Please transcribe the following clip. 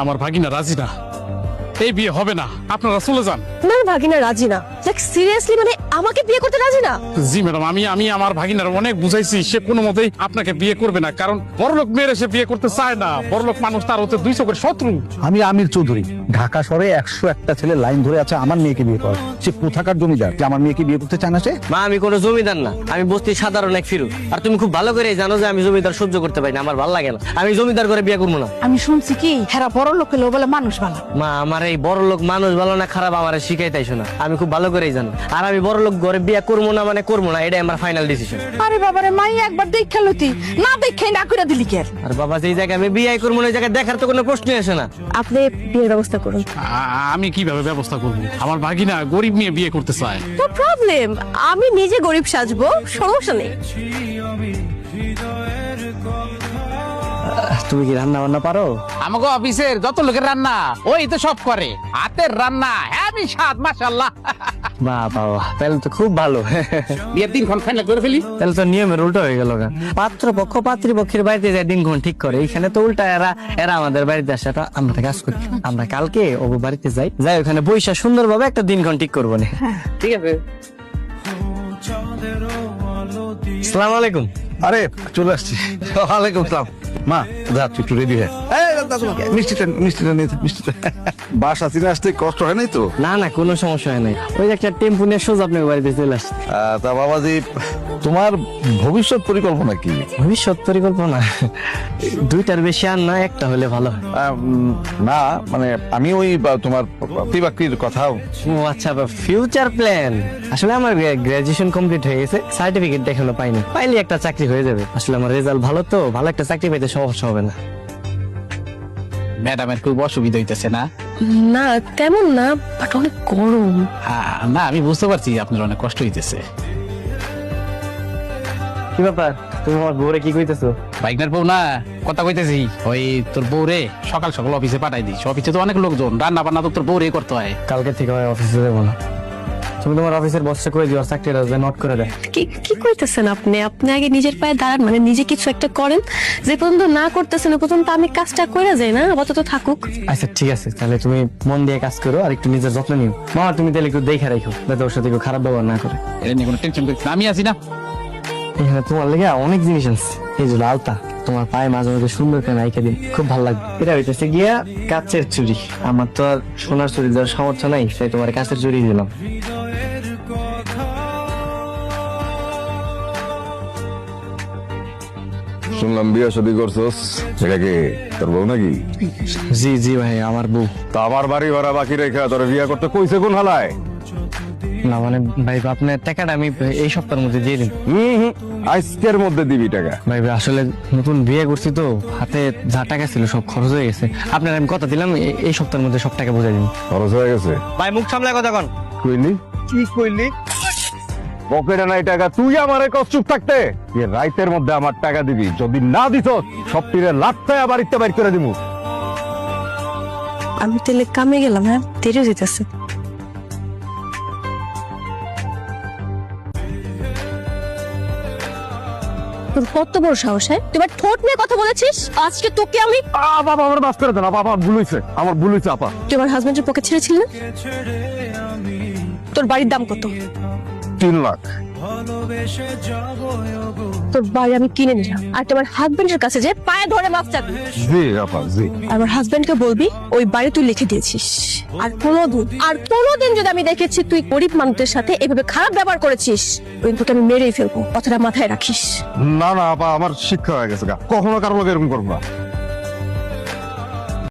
আমার ভাগিনা রাজি না, এই বিয়ে হবে না, আপনারা চলে যান। আমার ভাগিনা রাজি না? লাইক সিরিয়াসলি, মানে আমাকে বিয়ে করতে রাজি না? জি ম্যাডাম, আমি আমার ভাগিনার অনেক বুঝাইছি, সে কোনো মতেই আপনাকে বিয়ে করবে না, কারণ বড়লোক মেয়ের সে বিয়ে করতে চায় না। বড়লোক মানুষ তার হচ্ছে 2 চোখের শত্রু। আমি আমির চৌধুরী, ঢাকা শহরে 101টা ছেলে লাইন ধরে আছে আমার মেয়েকে বিয়ে করার। সে কোথাকার জমিদার যে আমার মেয়েকে বিয়ে করতে চায় না? সে মা, আমি কোনো জমিদার না, আমি বস্তির সাধারণ এক ফিরু। আর তুমি খুব ভালো করে জানো যে আমি জমিদার সহ্য করতে পারি না, আমার ভালো লাগে না। আমি জমিদার করে বিয়ে করবো না। আমি শুনছি কি হেরা বড় লোক হলেও বলে মানুষ ভালো। মা, আমার এই বড় লোক মানুষ ভালো না খারাপ আমার শিখাইতেইছো না, আমি খুব ভালো করেই জানি। আর আমি বড় লোক ঘরে বিয়ে করবো না মানে করবো না, এটাই আমার ফাইনাল ডিসিশন। আরে বাবারে মাই, একবার দেখা লতি না দেখাই না করে দিলি কে? আর বাবা, যেই জায়গায় আমি বিয়ে করবো না ওই জায়গায় দেখার তো কোনো প্রশ্নই আসে না। আপনি বিয়ের ব্যবস্থা করুন। আমি কিভাবে ব্যবস্থা করব? আমার ভাগিনা গরিব মেয়ে বিয়ে করতে চায়। নো প্রবলেম, আমি নিজে গরিব সাজবো, সমস্যা নেই। তুমি কি রান্না বান্না পারো? আমাকে অফিসের যত লোকের রান্না ওই তো সব করে, হাতের রান্না হেভি স্বাদ, মাশাআল্লাহ। বাবা, তাহলে তো খুব ভালো। বিয়ের দিনক্ষণ ফাইনাল করে ফেলি। তাহলে তো নিয়মের উল্টো হয়ে গেল। পাত্র পক্ষ পাত্রী পক্ষের বাড়িতে যায় দিনক্ষণ ঠিক করে, এইখানে তো উল্টা। এরা এরা আমাদের বাড়িতে আসে, আমরা কাজ করি। আমরা কালকে ও বাড়িতে যাই, ওখানে বৈশা সুন্দরভাবে একটা দিনক্ষণ ঠিক করবো না। ঠিক আছে। আসসালামু আলাইকুম। আরে চলে আসছি। ওয়ালাইকুম আসসালাম। মা যাচ্ছি, একটু রেডি হয়ে মিষ্টিটা বাসা চিনে আসতে কষ্ট হয় নাই তো? না না, কোনো সমস্যা হয় নাই। ওই যে একটা টেম্পু নিয়ে সোজা আপনার বাড়িতে চলে আসছে। তা বাবাজি, তোমার ভবিষ্যৎ পরিকল্পনা কি? ভবিষ্যৎ পরিকল্পনা দুইটার বেশি আর না, একটা হলে ভালো হয়। না মানে আমি ওই তোমার চাকরির কথা। ও আচ্ছা, ফিউচার প্ল্যান। আসলে আমার গ্রাজুয়েশন কমপ্লিট হয়ে গেছে, সার্টিফিকেট এখনো পাইনি। পাইলে একটা চাকরি হয়ে যাবে। আসলে আমার রেজাল্ট ভালো, তো ভালো একটা চাকরি পেতে সমস্যা হবে না। ম্যাডামের খুব অসুবিধা হইতেছে না? না তেমন না, বাট অনেক গরম। না, আমি বুঝতে পারছি আপনার অনেক কষ্ট হইতেছে। কি ব্যাপার, তুমি আমার বউরে কি কইতেছো? বাইকনার বউ না, কথা কইতেছি ওই তোর বউরে সকাল সকাল অফিসে পাঠাই দিস। অফিসে তো অনেক লোকজন, রান্না বান্না তো তোর বউরে করতে হয়। কালকে থেকে হয় অফিসে যাবো না। তুমি তোমার অফিসের বসে কই দিও চাকরিটা নোট করে দেয়। কি কি কইতেছেন আপনি? আপনি আগে নিজের পায়ে দাঁড়ান, মানে নিজে কিছু একটা করেন। যে পর্যন্ত না করতেছেন ওই পর্যন্ত আমি কাজটা করে যাই না, আপাতত থাকুক। আচ্ছা ঠিক আছে, তাহলে তুমি মন দিয়ে কাজ করো আর একটু নিজের যত্ন নিও। মা, তুমি তাহলে একটু দেখে রাখো যাতে ওর সাথে কেউ খারাপ ব্যবহার না করে। এটা নিয়ে কোনো টেনশন করিস না, আমি আছি না। এখানে তোমার লেগে অনেক জিনিস আছে। এই যে আলতা, তোমার পায়ে মাঝে মাঝে সুন্দর করে নাইকা দিন, খুব ভালো লাগবে। এটা হইতেছে গিয়া কাচের চুড়ি। আমার তো আর সোনার চুড়ি দেওয়ার সামর্থ্য নাই, তাই তোমার কাচের চুড়ি দিলাম। শুনলাম বিয়ে শাদী করছস, এটা কি তোর বউ নাকি? জি জি ভাই, আমার বউ। তা আমার বাড়ি ভাড়া বাকি রেখা তোর বিয়ে করতে কইছে কোন হালায়? না মানে ভাই, আপনার টাকাটা আমি এই সপ্তাহের মধ্যে দিয়ে দিন। আজকের মধ্যে দিবি টাকা? ভাই আসলে নতুন বিয়ে করছি তো, হাতে যা টাকা ছিল সব খরচ হয়ে গেছে। আপনার আমি কথা দিলাম এই সপ্তাহের মধ্যে সব টাকা বুঝাই দিন। খরচ হয়ে গেছে? ভাই মুখ সামলায় কথা কন। কইলি কি কইলি? পকেটে নাই টাকা, তুই আমারে কষ্ট চুপ থাকতে? এ রাইতের মধ্যে আমার টাকা দিবি, যদি না দিত সব তীরে লাটটায় বাড়িতে বাইর করে দিব। আমি তাহলে কামে গেলাম। হ্যাঁ, দেরি যেতেছে। কত বড় সাহস! হ্যাঁ, তুই এবার ঠোঁট নিয়ে কথা বলেছিস। আজকে তোকে আমি বাবা আমার মাফ করে দেন, বাবা ভুল হইছে, আমার ভুল হইছে আপা। তুই আমার হাজবেন্ডের পকেট ছেড়েছিলি না? তোর বাড়ির দাম কত? 3 লাখ। তোর বাড়ি আমি কিনে নিলাম, আর তোমার হাজবেন্ডের কাছে যে পায়ে ধরে মাফ চাবি। জি আপা জি। আমার হাজবেন্ডকে বলবি ওই বাড়ি তুই লিখে দিয়েছিস। আর কোনোদিন যদি আমি দেখেছি তুই গরিব মানুষদের সাথে এভাবে খারাপ ব্যবহার করেছিস, ওই তোকে আমি মেরেই ফেলবো। কথাটা মাথায় রাখিস। না না আপা, আমার শিক্ষা হয়ে গেছে, কখনো কারো লোক এরকম করবো না।